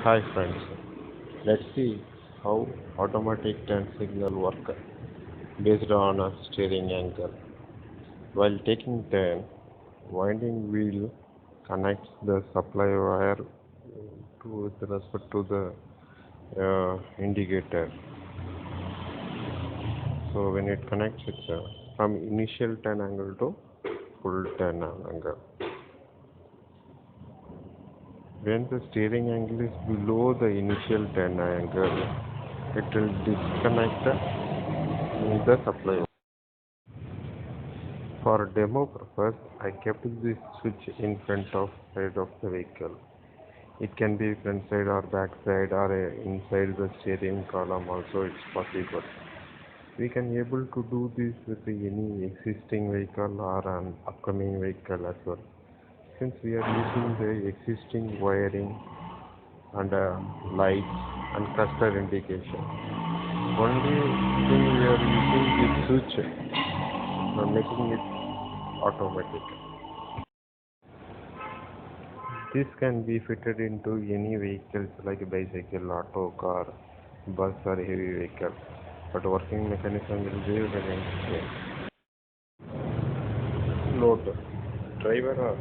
Hi friends, let's see how automatic turn signal work based on a steering angle. While taking turn, winding wheel connects the supply wire with respect to the indicator. So when it connects it from initial turn angle to full turn angle. When the steering angle is below the initial turn angle, it will disconnect the supply. For demo purpose, I kept this switch in front of side of the vehicle. It can be front side or back side or inside the steering column also it's possible. We can able to do this with any existing vehicle or an upcoming vehicle as well. Since we are using the existing wiring and lights and cluster indication. Only thing we are using this switch, making it automatic. This can be fitted into any vehicles like a bicycle, auto, car, bus or heavy vehicle, but working mechanism will be remain same. Note: driver or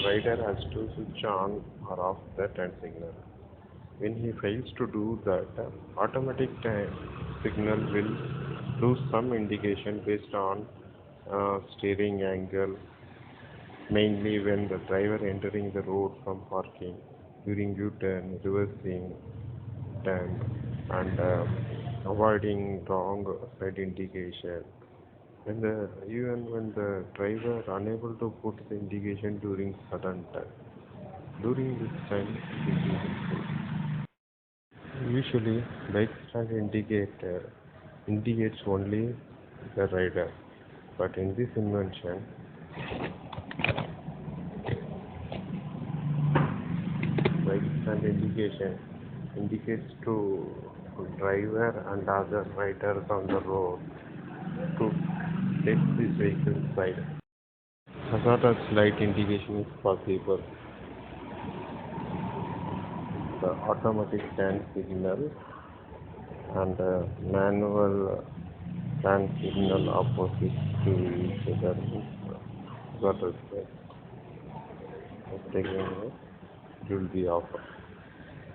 rider has to switch on or off the turn signal. When he fails to do that, automatic turn signal will lose some indication based on steering angle, mainly when the driver entering the road from parking, during U-turn, reversing turn, and avoiding wrong side indication. Even when the driver unable to put the indication during sudden turn, during this time it is useful. Usually, bike stand indicator indicates only the rider, but in this invention, bike stand indication indicates to driver and other riders on the road to take this vehicle side. Hazardous light indication is possible. The automatic turn signal and manual turn signal opposite to each other is hazardous light. Taking it will be off.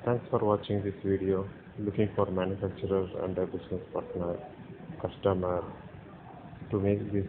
Thanks for watching this video. Looking for manufacturers and a business partner, customer to make this